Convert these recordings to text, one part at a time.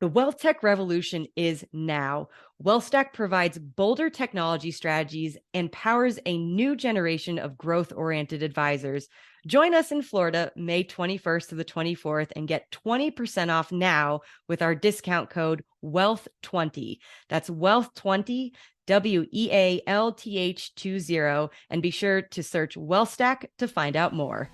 The wealth tech revolution is now. WealthStack provides bolder technology strategies and powers a new generation of growth-oriented advisors. Join us in Florida, May 21st to the 24th, and get 20% off now with our discount code WEALTH20. That's WEALTH20, WEALTH20, and be sure to search WealthStack to find out more.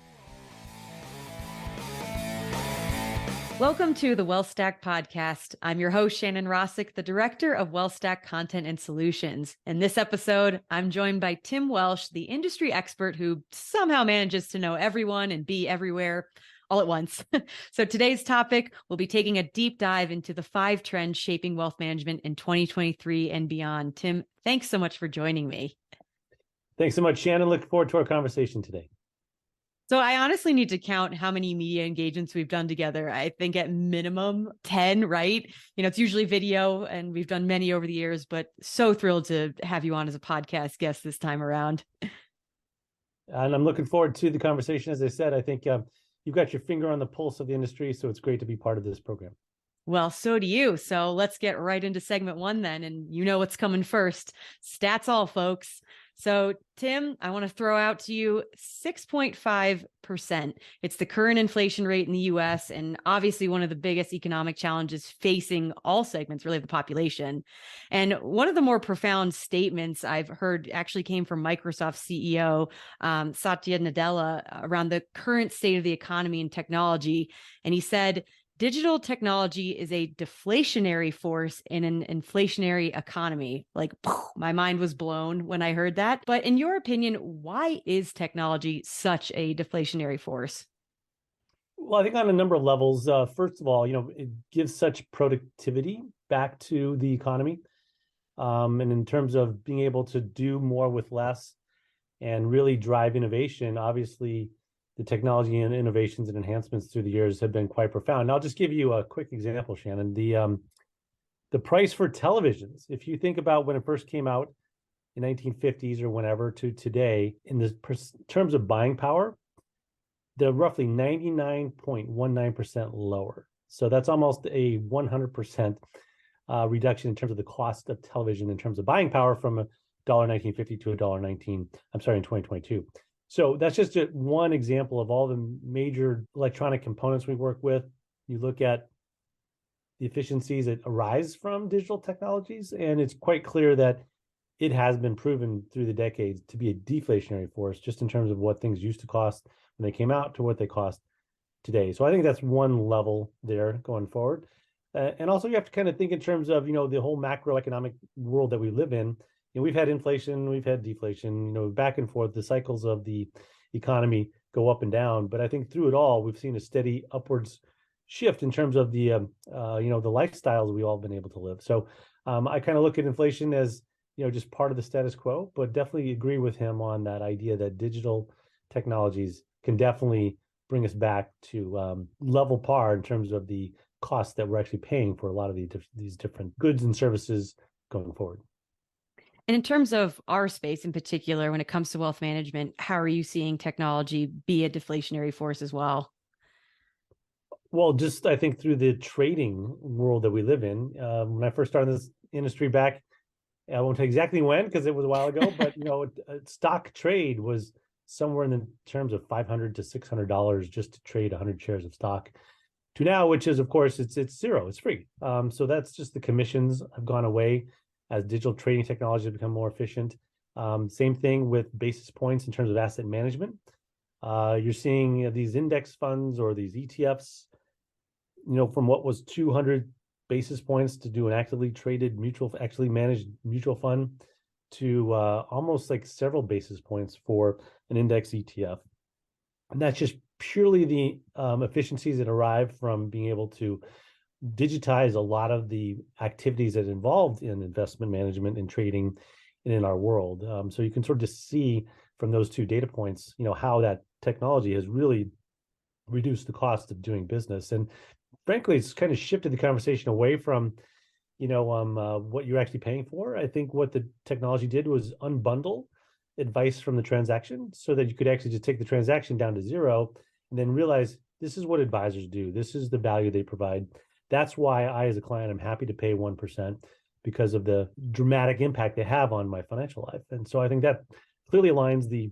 Welcome to the WealthStack podcast. I'm your host, Shannon Rosic, the director of WealthStack Content and Solutions. In this episode, I'm joined by Tim Welsh, the industry expert who somehow manages to know everyone and be everywhere all at once. So today's topic, we'll be taking a deep dive into the 5 trends shaping wealth management in 2023 and beyond. Tim, thanks so much for joining me. Thanks so much, Shannon. Looking forward to our conversation today. So I honestly need to count how many media engagements we've done together. I think at minimum 10, right? You know, it's usually video and we've done many over the years, but so thrilled to have you on as a podcast guest this time around. And I'm looking forward to the conversation. As I said, I think you've got your finger on the pulse of the industry, so it's great to be part of this program. Well, so do you. So let's get right into segment 1 then. And you know what's coming first. Stats all, folks. So Tim, I want to throw out to you 6.5%. It's the current inflation rate in the US and obviously one of the biggest economic challenges facing all segments, really, of the population. And one of the more profound statements I've heard actually came from Microsoft CEO Satya Nadella around the current state of the economy and technology. And he said, digital technology is a deflationary force in an inflationary economy. Like, my mind was blown when I heard that. But in your opinion, why is technology such a deflationary force? Well, I think on a number of levels. First of all, it gives such productivity back to the economy. And in terms of being able to do more with less and really drive innovation, obviously, the technology and innovations and enhancements through the years have been quite profound. And I'll just give you a quick example, Shannon. The price for televisions, if you think about when it first came out in 1950s or whenever to today, in the terms of buying power, they're roughly 99.19% lower. So that's almost a 100% reduction in terms of the cost of television in terms of buying power from $1.1950 to $1.19, in 2022. So that's just one example of all the major electronic components we work with. You look at the efficiencies that arise from digital technologies, and it's quite clear that it has been proven through the decades to be a deflationary force, just in terms of what things used to cost when they came out to what they cost today. So I think that's one level there going forward. And also you have to kind of think in terms of, the whole macroeconomic world that we live in. We've had inflation, we've had deflation, back and forth. The cycles of the economy go up and down. But I think through it all, we've seen a steady upwards shift in terms of the, the lifestyles we all have been able to live. So I kind of look at inflation as, just part of the status quo, but definitely agree with him on that idea that digital technologies can definitely bring us back to level par in terms of the costs that we're actually paying for a lot of these different goods and services going forward. And in terms of our space in particular, when it comes to wealth management, how are you seeing technology be a deflationary force as well? Well, just I think through the trading world that we live in, when I first started this industry back, I won't tell exactly when because it was a while ago, but a stock trade was somewhere in the terms of $500 to $600 just to trade 100 shares of stock. To now, which is of course it's zero, it's free. So that's just the commissions have gone away as digital trading technology has become more efficient. Same thing with basis points in terms of asset management. You're seeing these index funds or these ETFs, from what was 200 basis points to do an actively traded actually managed mutual fund to almost like several basis points for an index ETF. And that's just purely the efficiencies that arrive from being able to digitize a lot of the activities that are involved in investment management and trading and in our world. So you can sort of just see from those two data points, how that technology has really reduced the cost of doing business. And frankly, it's kind of shifted the conversation away from, what you're actually paying for. I think what the technology did was unbundle advice from the transaction so that you could actually just take the transaction down to zero and then realize this is what advisors do. This is the value they provide. That's why I, as a client, I'm happy to pay 1% because of the dramatic impact they have on my financial life. And so I think that clearly aligns the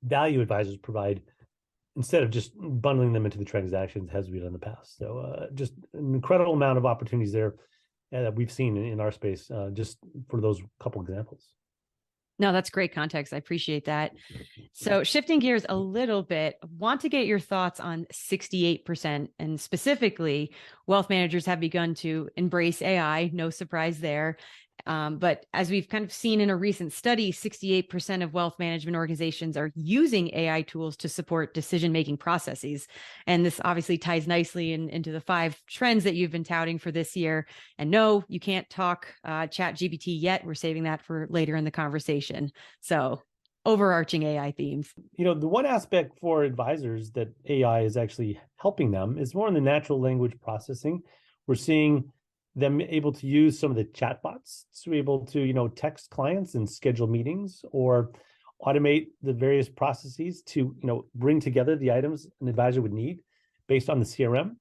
value advisors provide instead of just bundling them into the transactions as we've done in the past. So just an incredible amount of opportunities there that we've seen in our space, just for those couple examples. No, that's great context. I appreciate that. So shifting gears a little bit, want to get your thoughts on 68%. And specifically, wealth managers have begun to embrace AI. No surprise there. But as we've kind of seen in a recent study, 68% of wealth management organizations are using AI tools to support decision-making processes. And this obviously ties nicely into the 5 trends that you've been touting for this year. And no, you can't talk chat GPT yet. We're saving that for later in the conversation. So overarching AI themes. The one aspect for advisors that AI is actually helping them is more in the natural language processing. We're seeing them able to use some of the chatbots to be able to, text clients and schedule meetings or automate the various processes to, bring together the items an advisor would need based on the CRM.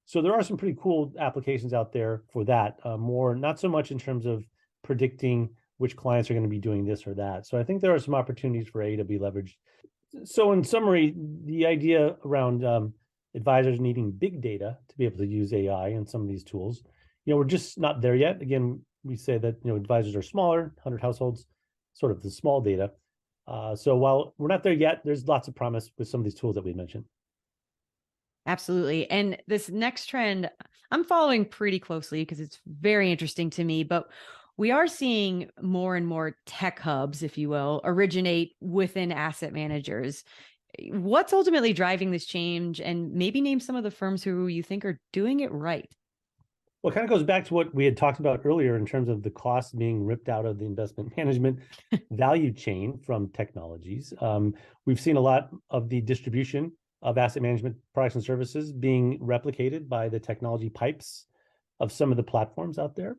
So there are some pretty cool applications out there for that, more not so much in terms of predicting which clients are going to be doing this or that. So I think there are some opportunities for AI to be leveraged. So in summary, the idea around advisors needing big data to be able to use AI and some of these tools, we're just not there yet. Again, we say that, advisors are smaller, 100 households, sort of the small data. So while we're not there yet, there's lots of promise with some of these tools that we mentioned. Absolutely. And this next trend, I'm following pretty closely because it's very interesting to me, but we are seeing more and more tech hubs, if you will, originate within asset managers. What's ultimately driving this change? And maybe name some of the firms who you think are doing it right. Well, it kind of goes back to what we had talked about earlier in terms of the costs being ripped out of the investment management value chain from technologies. We've seen a lot of the distribution of asset management products and services being replicated by the technology pipes of some of the platforms out there.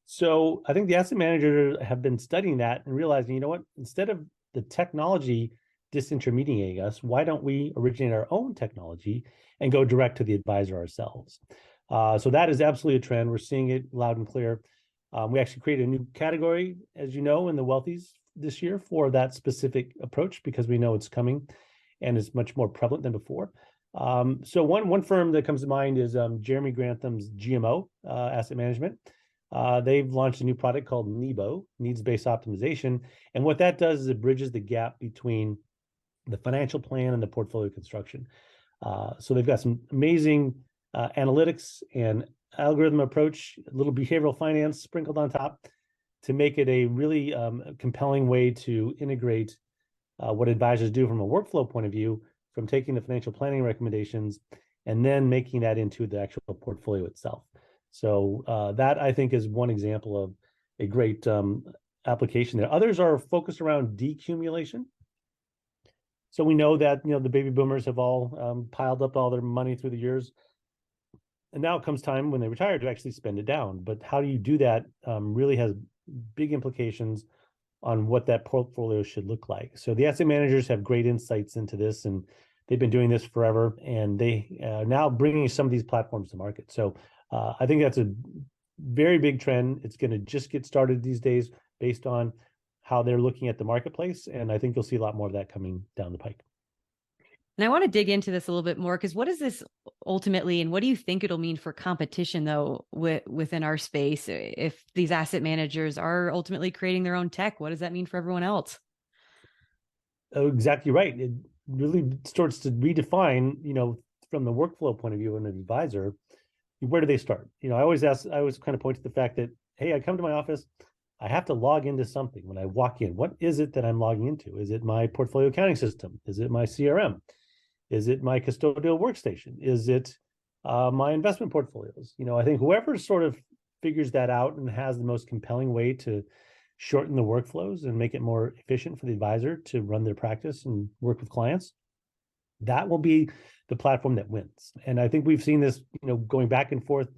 So I think the asset managers have been studying that and realizing, instead of the technology disintermediating us, why don't we originate our own technology and go direct to the advisor ourselves? So that is absolutely a trend. We're seeing it loud and clear. We actually created a new category, as you know, in the Wealthies this year for that specific approach because we know it's coming and is much more prevalent than before. So one firm that comes to mind is Jeremy Grantham's GMO Asset Management. They've launched a new product called NEBO, Needs-Based Optimization. And what that does is it bridges the gap between the financial plan and the portfolio construction. So they've got some amazing analytics and algorithm approach, a little behavioral finance sprinkled on top to make it a really compelling way to integrate what advisors do from a workflow point of view, from taking the financial planning recommendations and then making that into the actual portfolio itself. So that I think is one example of a great application there. Others are focused around decumulation. So we know that the baby boomers have all piled up all their money through the years. And now it comes time when they retire to actually spend it down. But how do you do that really has big implications on what that portfolio should look like. So the asset managers have great insights into this, and they've been doing this forever, and they are now bringing some of these platforms to market. So I think that's a very big trend. It's going to just get started these days based on how they're looking at the marketplace. And I think you'll see a lot more of that coming down the pike. And I want to dig into this a little bit more because what is this ultimately, and what do you think it'll mean for competition though within our space? If these asset managers are ultimately creating their own tech, what does that mean for everyone else? Oh, exactly right. It really starts to redefine, from the workflow point of view and an advisor, where do they start? I always kind of point to the fact that, hey, I come to my office, I have to log into something when I walk in. What is it that I'm logging into? Is it my portfolio accounting system? Is it my CRM? Is it my custodial workstation? Is it my investment portfolios? I think whoever sort of figures that out and has the most compelling way to shorten the workflows and make it more efficient for the advisor to run their practice and work with clients, that will be the platform that wins. And I think we've seen this, going back and forth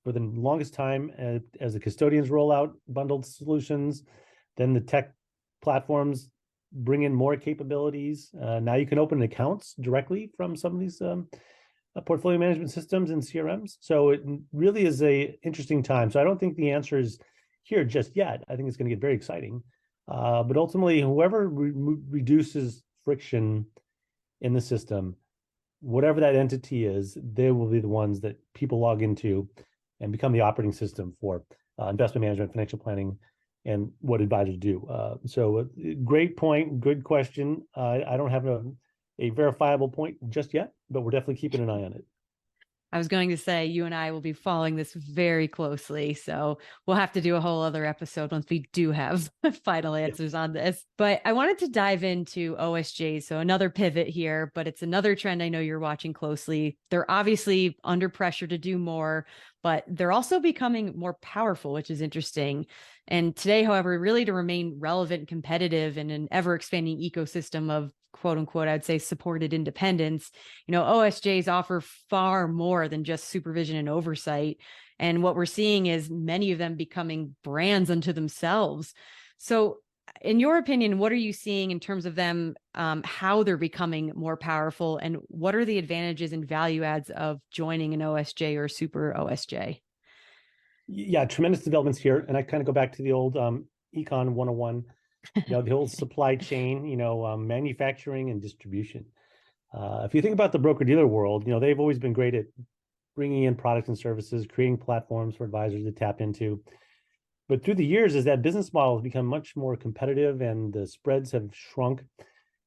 for the longest time as the custodians roll out bundled solutions, then the tech platforms bring in more capabilities. Now you can open accounts directly from some of these portfolio management systems and CRMs. So it really is a interesting time. So I don't think the answer is here just yet. I think it's going to get very exciting. But ultimately, whoever reduces friction in the system, whatever that entity is, they will be the ones that people log into and become the operating system for investment management, financial planning, and what advisors do. So great point, good question. I don't have a verifiable point just yet, but we're definitely keeping an eye on it. I was going to say you and I will be following this very closely. So we'll have to do a whole other episode once we do have final answers on this. But I wanted to dive into OSJs. So another pivot here, but it's another trend I know you're watching closely. They're obviously under pressure to do more, but they're also becoming more powerful, which is interesting. And today, however, really to remain relevant and competitive in an ever expanding ecosystem of quote unquote, I'd say supported independence, OSJs offer far more than just supervision and oversight. And what we're seeing is many of them becoming brands unto themselves. So in your opinion, what are you seeing in terms of them, how they're becoming more powerful, and what are the advantages and value adds of joining an OSJ or super OSJ? Yeah, tremendous developments here. And I kind of go back to the old Econ 101, the old supply chain, manufacturing and distribution. If you think about the broker-dealer world, they've always been great at bringing in products and services, creating platforms for advisors to tap into. But through the years, as that business model has become much more competitive and the spreads have shrunk,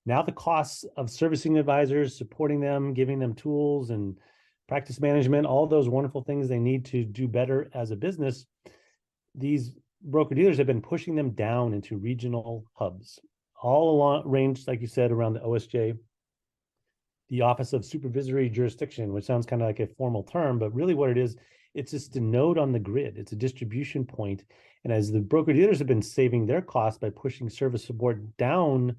now the costs of servicing advisors, supporting them, giving them tools and practice management, all those wonderful things they need to do better as a business, these broker-dealers have been pushing them down into regional hubs, all along range, like you said, around the OSJ, the Office of Supervisory Jurisdiction, which sounds kind of like a formal term, but really what it is, it's just a node on the grid. It's a distribution point. And as the broker-dealers have been saving their costs by pushing service support down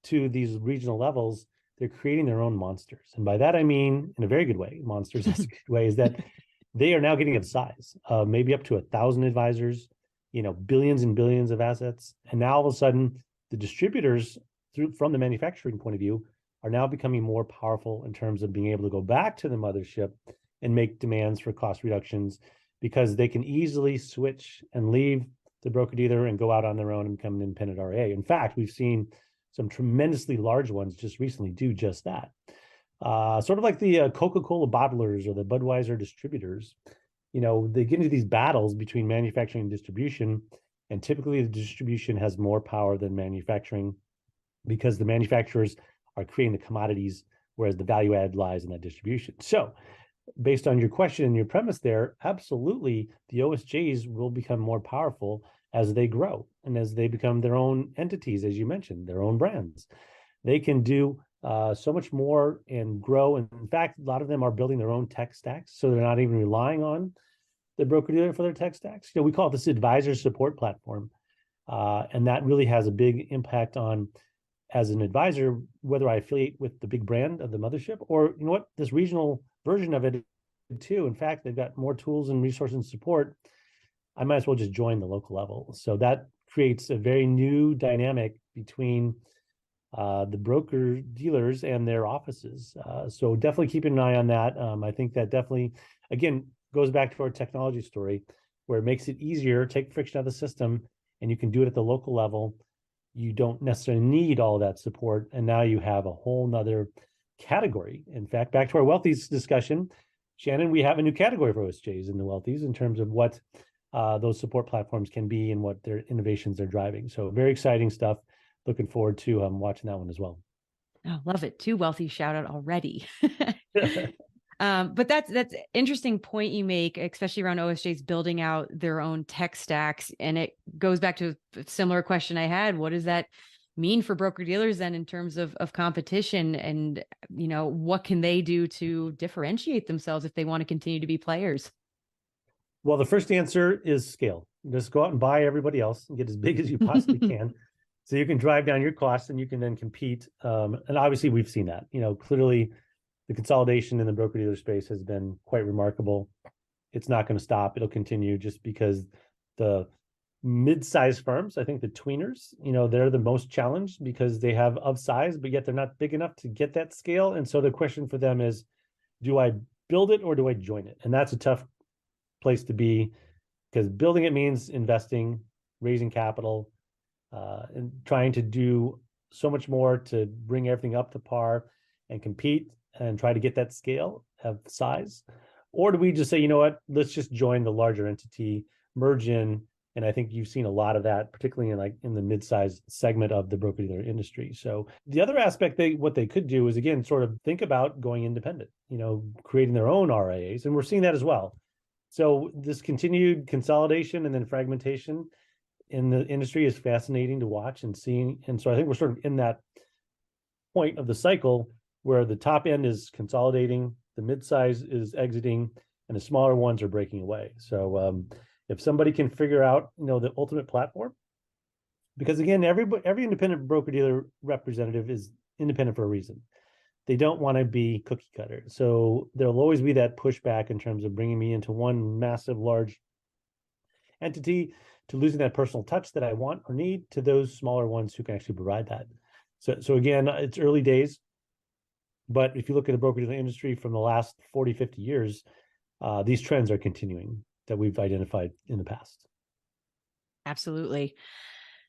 to these regional levels, they're creating their own monsters. And by that, I mean, in a very good way, monsters is a good way, is that they are now getting of size, maybe up to 1,000 advisors, billions and billions of assets. And now all of a sudden, the distributors from the manufacturing point of view are now becoming more powerful in terms of being able to go back to the mothership and make demands for cost reductions, because they can easily switch and leave the broker-dealer and go out on their own and become an independent RIA. In fact, we've seen some tremendously large ones just recently do just that. Sort of like the Coca-Cola bottlers or the Budweiser distributors, they get into these battles between manufacturing and distribution, and typically the distribution has more power than manufacturing because the manufacturers are creating the commodities, whereas the value add lies in that distribution. So based on your question and your premise there, absolutely, the OSJs will become more powerful as they grow and as they become their own entities, as you mentioned, their own brands. They can do so much more and grow. And in fact, a lot of them are building their own tech stacks, so they're not even relying on the broker-dealer for their tech stacks. We call it this advisor support platform. And that really has a big impact on, as an advisor, whether I affiliate with the big brand of the mothership or, this regional version of it too. In fact, they've got more tools and resources and support. I might as well just join the local level. So that creates a very new dynamic between the broker dealers and their offices. So definitely keeping an eye on that. I think that definitely, again, goes back to our technology story, where it makes it easier, take friction out of the system, and you can do it at the local level. You don't necessarily need all that support. And now you have a whole nother category. In fact, back to our wealthies discussion, Shannon, we have a new category for OSJs in the wealthies in terms of what those support platforms can be and what their innovations are driving. So very exciting stuff. Looking forward to watching that one as well. Oh, love it. Too wealthy shout out already. But that's interesting point you make, especially around OSJs building out their own tech stacks. And it goes back to a similar question I had. What does that mean for broker dealers then in terms of competition? And, what can they do to differentiate themselves if they want to continue to be players? Well, the first answer is scale. Just go out and buy everybody else and get as big as you possibly can. So you can drive down your costs and you can then compete. And obviously we've seen that, clearly the consolidation in the broker-dealer space has been quite remarkable. It's not going to stop. It'll continue just because the mid-sized firms, I think the tweeners, they're the most challenged because they have of size, but yet they're not big enough to get that scale. And so the question for them is, Do I build it or do I join it? And that's a tough place to be, because building it means investing, raising capital, and trying to do so much more to bring everything up to par and compete and try to get that scale of size. Or do we just say, you know what, let's just join the larger entity, merge in? And I think you've seen a lot of that, particularly in the mid-sized segment of the broker-dealer industry. So the other aspect, what they could do is, again, sort of think about going independent, creating their own RIAs. And we're seeing that as well. So this continued consolidation and then fragmentation in the industry is fascinating to watch and seeing. And so I think we're sort of in that point of the cycle where the top end is consolidating, the mid-size is exiting, and the smaller ones are breaking away. So if somebody can figure out, the ultimate platform, because again, every independent broker-dealer representative is independent for a reason. They don't want to be cookie cutter. So there'll always be that pushback in terms of bringing me into one massive, large entity, to losing that personal touch that I want or need to those smaller ones who can actually provide that. So again, it's early days, but if you look at the broker-dealer industry from the last 40, 50 years, these trends are continuing that we've identified in the past. Absolutely.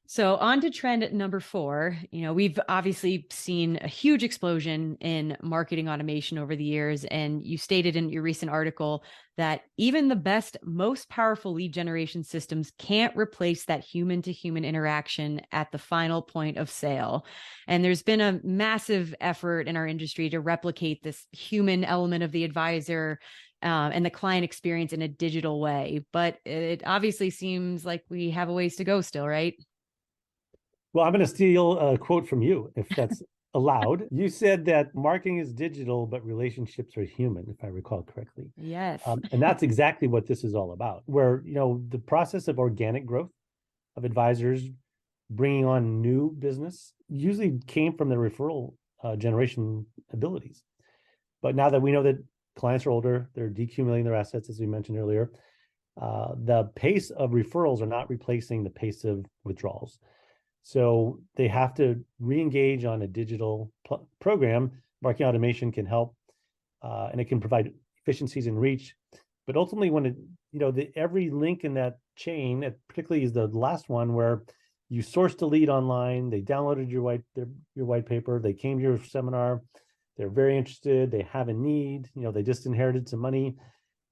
So on to trend number 4, we've obviously seen a huge explosion in marketing automation over the years. And you stated in your recent article that even the best, most powerful lead generation systems can't replace that human to human interaction at the final point of sale. And there's been a massive effort in our industry to replicate this human element of the advisor and the client experience in a digital way. But it obviously seems like we have a ways to go still, right? Well, I'm going to steal a quote from you, if that's allowed. You said that marketing is digital, but relationships are human, if I recall correctly. Yes. And that's exactly what this is all about, where, the process of organic growth of advisors bringing on new business usually came from the referral generation abilities. But now that we know that clients are older, they're decumulating their assets, as we mentioned earlier, the pace of referrals are not replacing the pace of withdrawals. So they have to re-engage on a digital program. Marketing automation can help, and it can provide efficiencies and reach. But ultimately, when every link in that chain, particularly is the last one where you sourced a lead online, they downloaded your white paper, they came to your seminar, they're very interested, they have a need, they just inherited some money,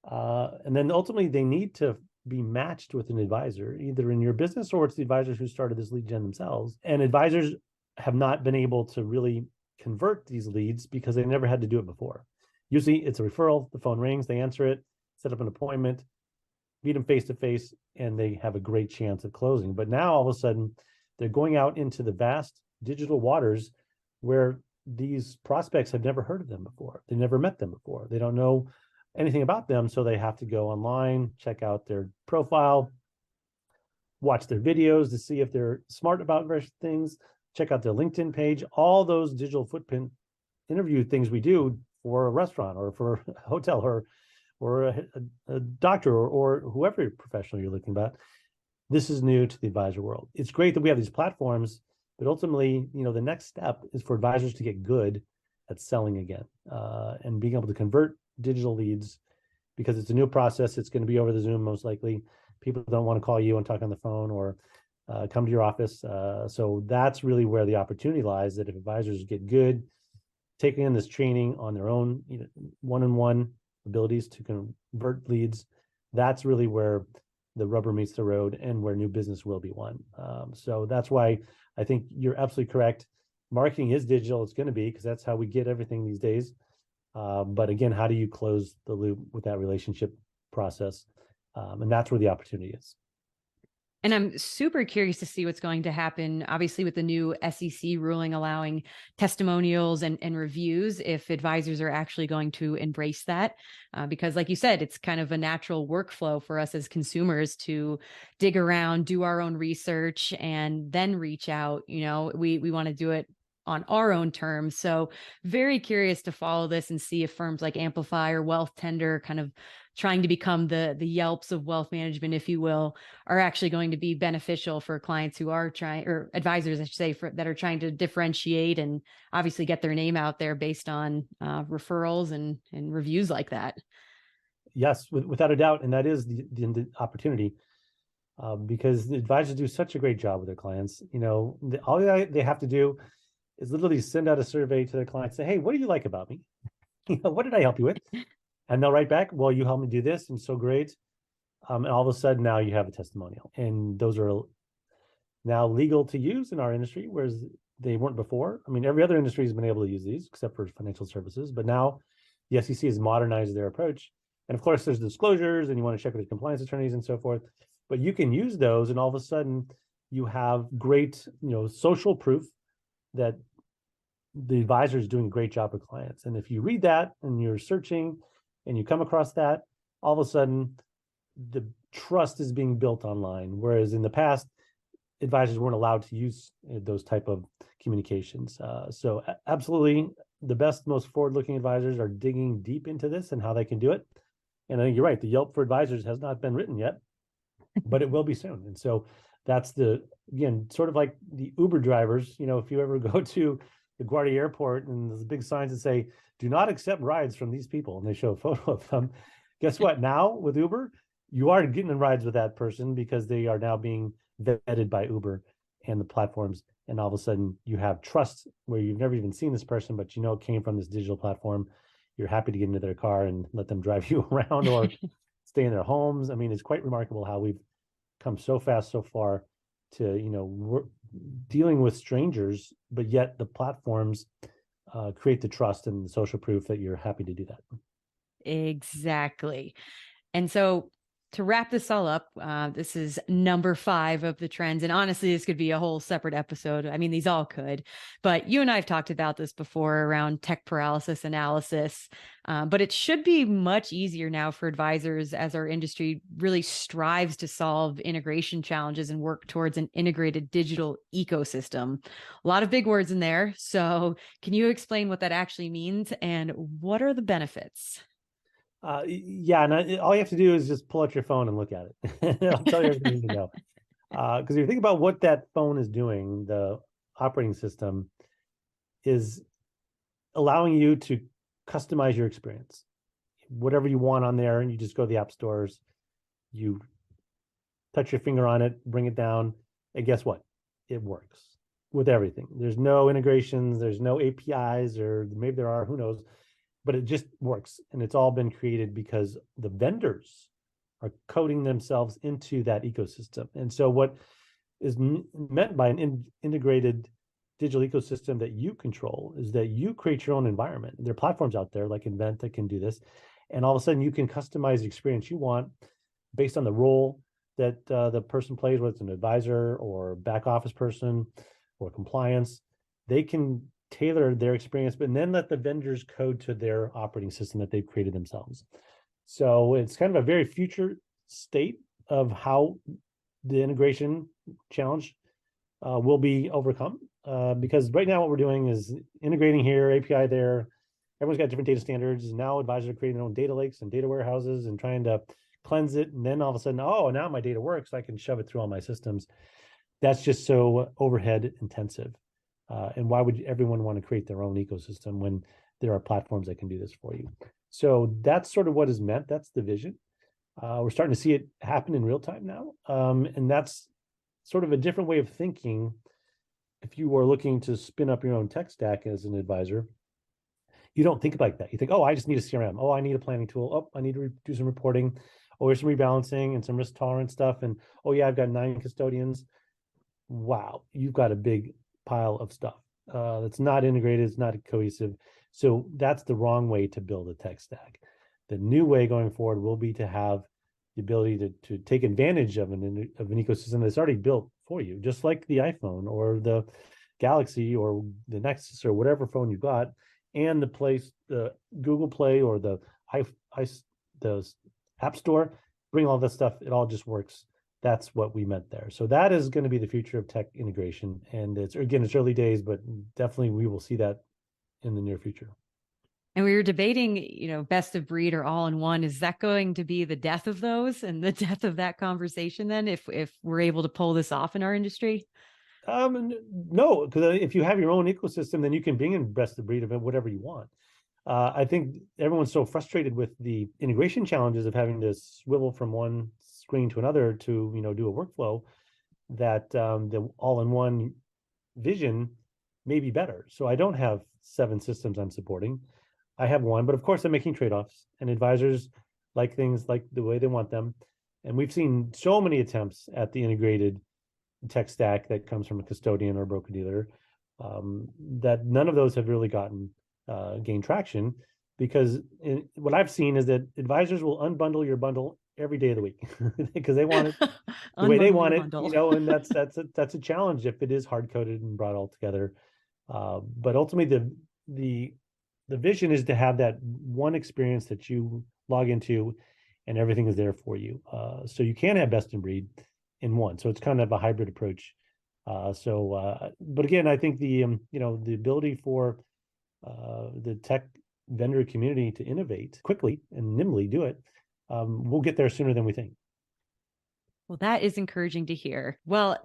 and then ultimately they need to be matched with an advisor, either in your business or it's the advisors who started this lead gen themselves. And advisors have not been able to really convert these leads because they never had to do it before. Usually it's a referral, the phone rings, they answer it, set up an appointment, meet them face to face, and they have a great chance of closing. But now all of a sudden they're going out into the vast digital waters where these prospects have never heard of them before. They never met them before. They don't know anything about them. So they have to go online, check out their profile, watch their videos to see if they're smart about various things, check out their LinkedIn page, all those digital footprint interview things we do for a restaurant or for a hotel or a doctor or whoever professional you're looking at. This is new to the advisor world. It's great that we have these platforms, but ultimately, the next step is for advisors to get good at selling again and being able to convert digital leads, because it's a new process. It's going to be over the Zoom, most likely. People don't want to call you and talk on the phone or come to your office. So that's really where the opportunity lies, that if advisors get good, taking in this training on their own, one-on-one abilities to convert leads, that's really where the rubber meets the road and where new business will be won. So that's why I think you're absolutely correct. Marketing is digital. It's going to be, because that's how we get everything these days. But again, how do you close the loop with that relationship process? And that's where the opportunity is. And I'm super curious to see what's going to happen, obviously, with the new SEC ruling allowing testimonials and reviews, if advisors are actually going to embrace that. Because like you said, it's kind of a natural workflow for us as consumers to dig around, do our own research, and then reach out. We want to do it on our own terms. So very curious to follow this and see if firms like Amplify or Wealth Tender kind of trying to become the Yelps of wealth management, if you will, are actually going to be beneficial for clients who are trying, or advisors, I should say, that are trying to differentiate and obviously get their name out there based on referrals and reviews like that. Yes, without a doubt. And that is the opportunity, because the advisors do such a great job with their clients. All they have to do is literally send out a survey to their clients, say, hey, what do you like about me? What did I help you with? And they'll write back, well, you helped me do this, and so great. And all of a sudden now you have a testimonial. And those are now legal to use in our industry, whereas they weren't before. I mean, every other industry has been able to use these except for financial services, but now the SEC has modernized their approach. And of course, there's disclosures, and you want to check with the compliance attorneys and so forth. But you can use those, and all of a sudden you have great, social proof that the advisor is doing a great job with clients. And if you read that and you're searching and you come across that, all of a sudden the trust is being built online. Whereas in the past, advisors weren't allowed to use those type of communications. So absolutely, the best, most forward-looking advisors are digging deep into this and how they can do it. And I think you're right, the Yelp for advisors has not been written yet, but it will be soon. And so that's again, sort of like the Uber drivers. If you ever go to the Guardia Airport and there's big signs that say, do not accept rides from these people, and they show a photo of them. Guess what? Now with Uber, you are getting in rides with that person because they are now being vetted by Uber and the platforms. And all of a sudden you have trust where you've never even seen this person, but it came from this digital platform. You're happy to get into their car and let them drive you around or stay in their homes. I mean, it's quite remarkable how we've come so fast, so far to, we're dealing with strangers, but yet the platforms create the trust and the social proof that you're happy to do that. Exactly. And so to wrap this all up, this is number 5 of the trends. And honestly, this could be a whole separate episode. I mean, these all could, but you and I have talked about this before around tech paralysis analysis. But it should be much easier now for advisors as our industry really strives to solve integration challenges and work towards an integrated digital ecosystem. A lot of big words in there. So can you explain what that actually means and what are the benefits? Yeah, and all you have to do is just pull out your phone and look at it. I'll tell you everything you need to know. Because if you think about what that phone is doing, the operating system is allowing you to customize your experience. Whatever you want on there, and you just go to the app stores, you touch your finger on it, bring it down, and guess what? It works with everything. There's no integrations, there's no APIs, or maybe there are, who knows, but it just works. And it's all been created because the vendors are coding themselves into that ecosystem. And so what is meant by an integrated digital ecosystem that you control is that you create your own environment. There are platforms out there like Invent that can do this. And all of a sudden you can customize the experience you want based on the role that the person plays, whether it's an advisor or back office person or compliance. They can tailor their experience, but then let the vendors code to their operating system that they've created themselves. So it's kind of a very future state of how the integration challenge will be overcome. Because right now what we're doing is integrating here, API there. Everyone's got different data standards. Now advisors are creating their own data lakes and data warehouses and trying to cleanse it. And then all of a sudden, oh, now my data works. I can shove it through all my systems. That's just so overhead intensive. And why would everyone want to create their own ecosystem when there are platforms that can do this for you? So that's sort of what is meant. That's the vision. We're starting to see it happen in real time now. And that's sort of a different way of thinking. If you are looking to spin up your own tech stack as an advisor, you don't think like that. You think, oh, I just need a CRM. Oh, I need a planning tool. Oh, I need to do some reporting. Oh, there's some rebalancing and some risk tolerance stuff. And oh yeah, I've got 9 custodians. Wow, you've got a big pile of stuff that's not integrated, it's not cohesive. So that's the wrong way to build a tech stack. The new way going forward will be to have the ability to take advantage of an ecosystem that's already built for you, just like the iPhone or the Galaxy or the Nexus or whatever phone you got, and the Google Play or the App Store, bring all this stuff. It all just works. That's what we meant there. So that is going to be the future of tech integration. And it's early days, but definitely we will see that in the near future. And we were debating, best of breed or all in one. Is that going to be the death of those and the death of that conversation then, if we're able to pull this off in our industry? No, because if you have your own ecosystem, then you can bring in best of breed of whatever you want. I think everyone's so frustrated with the integration challenges of having to swivel from one screen to another to, do a workflow, that the all-in-one vision may be better. So I don't have 7 systems I'm supporting. I have one, but of course I'm making trade-offs, and advisors like things like the way they want them. And we've seen so many attempts at the integrated tech stack that comes from a custodian or broker dealer, that none of those have really gained traction, because what I've seen is that advisors will unbundle your bundle every day of the week because they want it the way they Unbundle want your it, bundle. and that's a challenge if it is hard coded and brought all together. But ultimately, the vision is to have that one experience that you log into, and everything is there for you. So you can have best in breed in one. So it's kind of a hybrid approach. But again, I think the ability for the tech vendor community to innovate quickly and nimbly do it, we'll get there sooner than we think. Well, that is encouraging to hear. Well,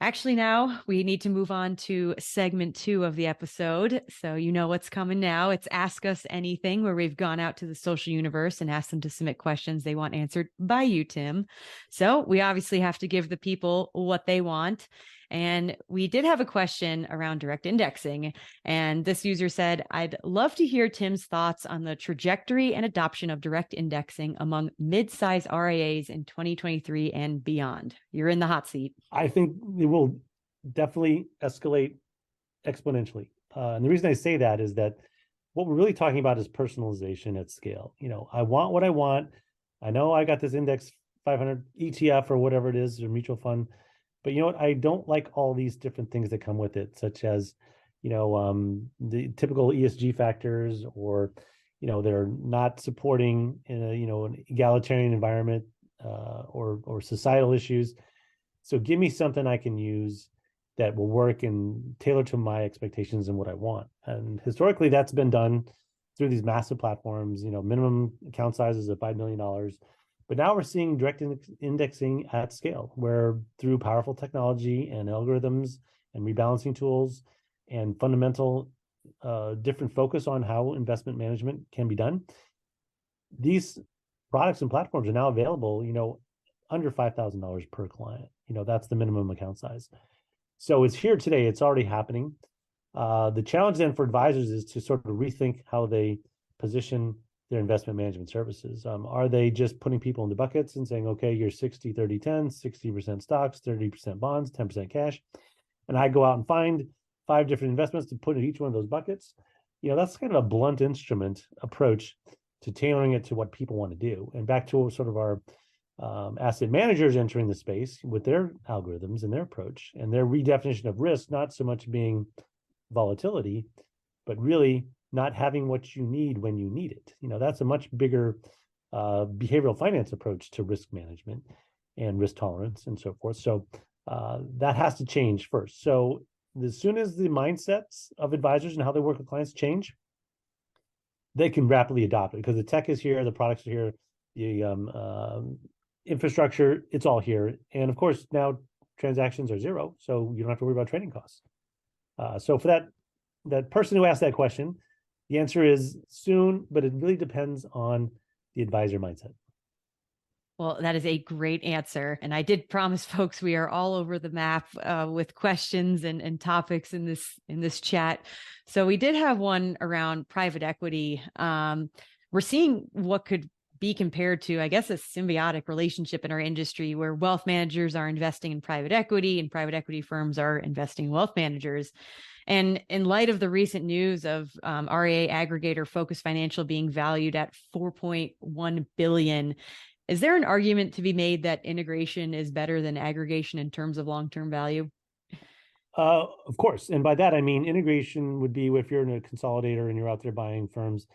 actually, now we need to move on to segment 2 of the episode. So you know what's coming now. It's Ask Us Anything, where we've gone out to the social universe and asked them to submit questions they want answered by you, Tim. So we obviously have to give the people what they want. And we did have a question around direct indexing. And this user said, I'd love to hear Tim's thoughts on the trajectory and adoption of direct indexing among mid-size RIAs in 2023 and beyond. You're in the hot seat. I think it will definitely escalate exponentially. And the reason I say that is that what we're really talking about is personalization at scale. I want what I want. I know I got this index 500 ETF or whatever it is, or mutual fund, but you know what? I don't like all these different things that come with it, such as, the typical ESG factors, or, they're not supporting in an egalitarian environment, or societal issues. So give me something I can use that will work and tailor to my expectations and what I want. And historically, that's been done through these massive platforms, minimum account sizes of $5 million. But now we're seeing direct indexing at scale, where through powerful technology and algorithms and rebalancing tools and fundamental different focus on how investment management can be done, these products and platforms are now available, under $5,000 per client. That's the minimum account size. So it's here today. It's already happening. The challenge then for advisors is to sort of rethink how they position their investment management services. Are they just putting people into buckets and saying, okay, you're 60, 30, 10, 60% stocks, 30% bonds, 10% cash, and I go out and find 5 different investments to put in each one of those buckets? That's kind of a blunt instrument approach to tailoring it to what people want to do. And back to sort of our asset managers entering the space with their algorithms and their approach and their redefinition of risk, not so much being volatility, but really not having what you need when you need it. That's a much bigger behavioral finance approach to risk management and risk tolerance and so forth. So that has to change first. So as soon as the mindsets of advisors and how they work with clients change, they can rapidly adopt it, because the tech is here, the products are here, the infrastructure, it's all here. And of course, now transactions are zero, so you don't have to worry about trading costs. So for that person who asked that question, the answer is soon, but it really depends on the advisor mindset. Well, that is a great answer. And I did promise folks we are all over the map with questions and topics in this chat. So we did have one around private equity. We're seeing what could be compared to, I guess, a symbiotic relationship in our industry, where wealth managers are investing in private equity and private equity firms are investing in wealth managers. And in light of the recent news of RIA aggregator Focus Financial being valued at $4.1 billion, is there an argument to be made that integration is better than aggregation in terms of long-term value? Of course. And by that, I mean, integration would be if you're in a consolidator and you're out there buying firms,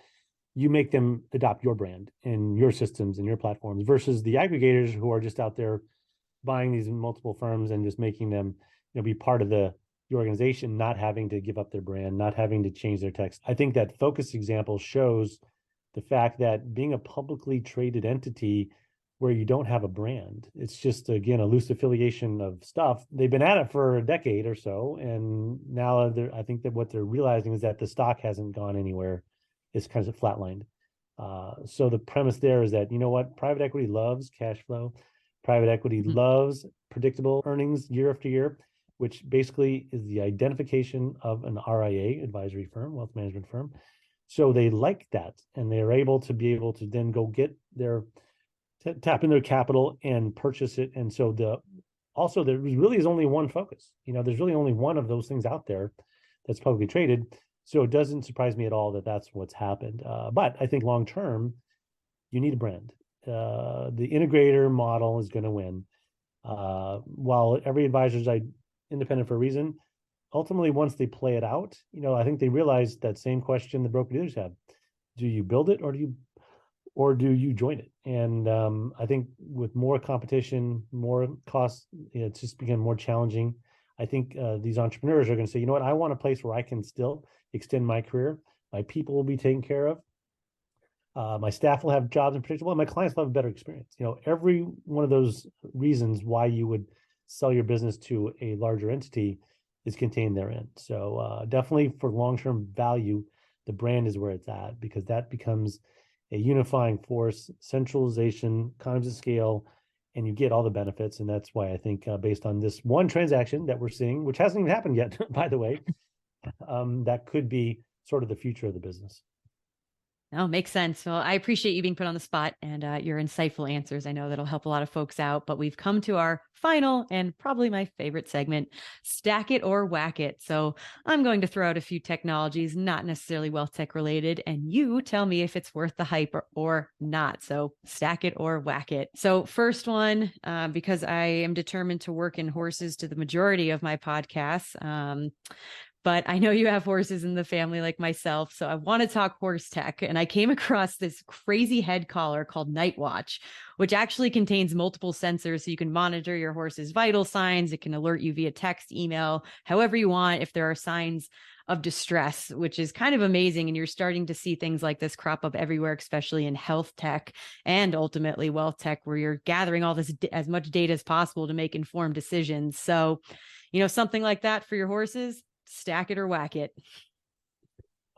you make them adopt your brand and your systems and your platforms, versus the aggregators who are just out there buying these multiple firms and just making them, be part of the the organization not having to give up their brand, not having to change their text. I think that focus example shows the fact that being a publicly traded entity where you don't have a brand, it's just, again, a loose affiliation of stuff. They've been at it for a decade or so. And now I think that what they're realizing is that the stock hasn't gone anywhere. It's kind of flatlined. So the premise there is that, you know what, private equity loves cash flow. Private equity Mhm. loves predictable earnings year after year, which basically is the identification of an RIA, advisory firm, wealth management firm. So they like that, and they're able to then go get tap in their capital and purchase it. And so there really is only one focus. There's really only one of those things out there that's publicly traded. So it doesn't surprise me at all that that's what's happened. But I think long term, you need a brand. The integrator model is going to win. While every advisor is independent for a reason, ultimately, once they play it out, I think they realize that same question the broker dealers have: do you build it, or do you join it? And I think with more competition, more costs, it's just become more challenging. I think these entrepreneurs are going to say, you know what, I want a place where I can still extend my career. My people will be taken care of. My staff will have jobs and predictable, and my clients will have a better experience. Every one of those reasons why you would sell your business to a larger entity is contained therein. So definitely for long-term value, the brand is where it's at, because that becomes a unifying force, centralization, economies of scale, and you get all the benefits. And that's why I think based on this one transaction that we're seeing, which hasn't even happened yet, by the way, that could be sort of the future of the business. No, makes sense. Well, I appreciate you being put on the spot and your insightful answers. I know that'll help a lot of folks out, but we've come to our final and probably my favorite segment, stack it or whack it. So I'm going to throw out a few technologies, not necessarily wealth tech related, and you tell me if it's worth the hype or not. So stack it or whack it. So first one, because I am determined to work in horses to the majority of my podcasts, but I know you have horses in the family like myself. So I want to talk horse tech. And I came across this crazy head collar called Night Watch, which actually contains multiple sensors. So you can monitor your horse's vital signs. It can alert you via text, email, however you want, if there are signs of distress, which is kind of amazing. And you're starting to see things like this crop up everywhere, especially in health tech and ultimately wealth tech, where you're gathering all this as much data as possible to make informed decisions. So, something like that for your horses, stack it or whack it.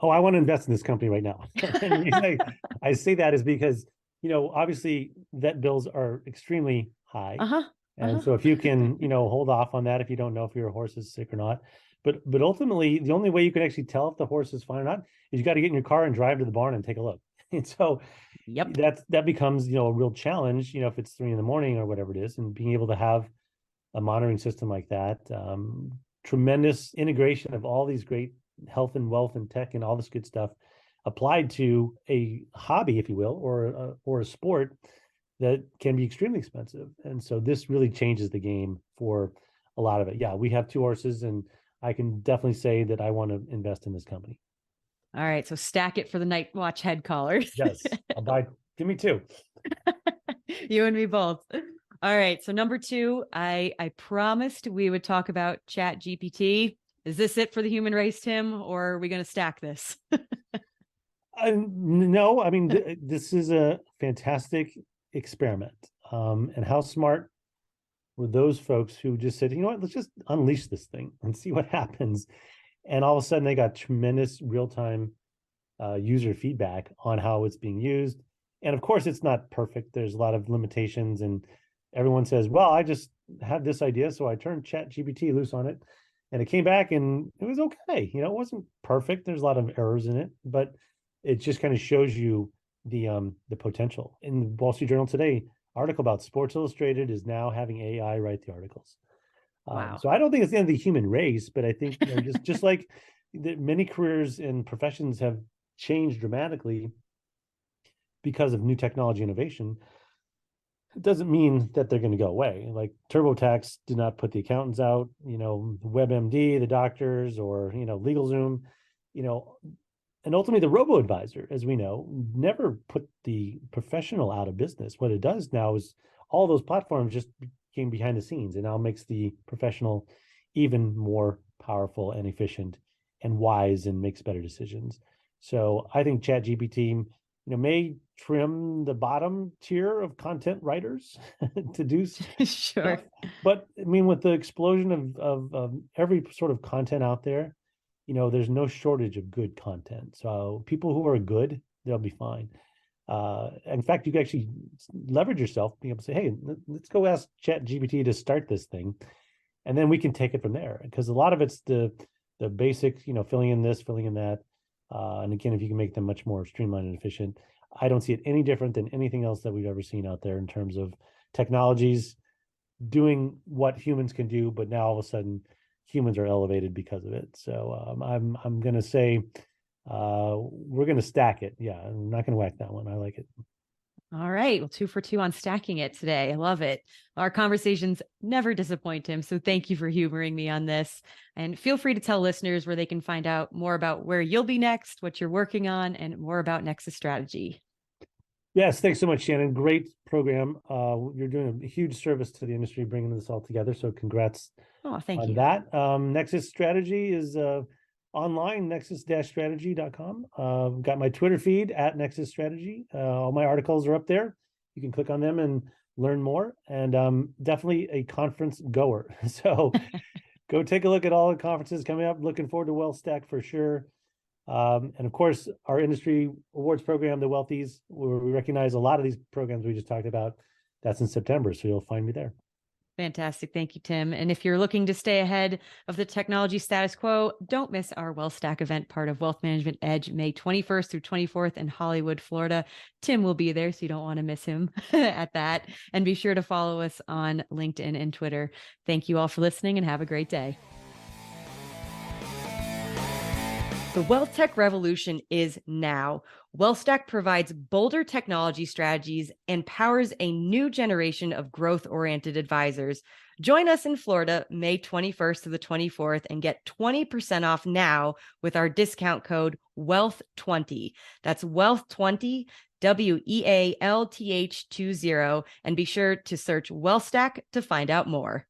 Oh, I want to invest in this company right now. And the reason I say that is because, obviously vet bills are extremely high. Uh-huh. And so if you can, hold off on that, if you don't know if your horse is sick or not. But ultimately, the only way you can actually tell if the horse is fine or not is you got to get in your car and drive to the barn and take a look. And so Yep. that becomes, a real challenge, if it's 3 a.m. or whatever it is, and being able to have a monitoring system like that. Tremendous integration of all these great health and wealth and tech and all this good stuff applied to a hobby, if you will, or a sport that can be extremely expensive. And so this really changes the game for a lot of it. Yeah, we have 2 horses, and I can definitely say that I want to invest in this company. All right. So stack it for the Night Watch head collars. Yes, I'll buy. Give me 2. You and me both. All right. So number 2, I promised we would talk about Chat GPT. Is this it for the human race, Tim, or are we going to stack this? No, I mean, this is a fantastic experiment. And how smart were those folks who just said, you know what, let's just unleash this thing and see what happens. And all of a sudden they got tremendous real-time user feedback on how it's being used. And of course, it's not perfect. There's a lot of limitations, and everyone says, well, I just had this idea, so I turned Chat GPT loose on it, and it came back and it was okay. It wasn't perfect. There's a lot of errors in it, but it just kind of shows you the potential. In the Wall Street Journal today, article about Sports Illustrated is now having AI write the articles. Wow. So I don't think it's the end of the human race, but I think just like many careers and professions have changed dramatically because of new technology innovation, it doesn't mean that they're going to go away. Like TurboTax did not put the accountants out, WebMD, the doctors, or, LegalZoom, and ultimately the robo-advisor, as we know, never put the professional out of business. What it does now is all those platforms just came behind the scenes and now makes the professional even more powerful and efficient and wise and makes better decisions. So I think ChatGPT, may trim the bottom tier of content writers to do Sure. stuff. But I mean, with the explosion of every sort of content out there, there's no shortage of good content. So people who are good, they'll be fine. In fact, you can actually leverage yourself, being able to say, hey, let's go ask ChatGPT to start this thing. And then we can take it from there. Because a lot of it's the basics, filling in this, filling in that. And again, if you can make them much more streamlined and efficient, I don't see it any different than anything else that we've ever seen out there in terms of technologies doing what humans can do, but now all of a sudden humans are elevated because of it. So I'm going to say we're going to stack it. Yeah, I'm not going to whack that one. I like it. All right. Well, 2 for 2 on stacking it today. I love it. Our conversations never disappoint him. So thank you for humoring me on this. And feel free to tell listeners where they can find out more about where you'll be next, what you're working on, and more about Nexus Strategy. Yes, thanks so much, Shannon. Great program. You're doing a huge service to the industry, bringing this all together. So congrats Thank you. that. Nexus Strategy is online, nexus-strategy.com. Got my Twitter feed at Nexus Strategy. All my articles are up there. You can click on them and learn more. And definitely a conference goer. So go take a look at all the conferences coming up. Looking forward to WealthStack for sure. And of course, our industry awards program, the Wealthies, where we recognize a lot of these programs we just talked about. That's in September, so you'll find me there. Fantastic. Thank you, Tim. And if you're looking to stay ahead of the technology status quo, don't miss our WealthStack event, part of Wealth Management Edge, May 21st through 24th in Hollywood, Florida. Tim will be there, so you don't want to miss him at that. And be sure to follow us on LinkedIn and Twitter. Thank you all for listening and have a great day. The WealthTech revolution is now. WealthStack provides bolder technology strategies and powers a new generation of growth-oriented advisors. Join us in Florida, May 21st to the 24th, and get 20% off now with our discount code WEALTH20. That's WEALTH20, WEALTH20, and be sure to search WealthStack to find out more.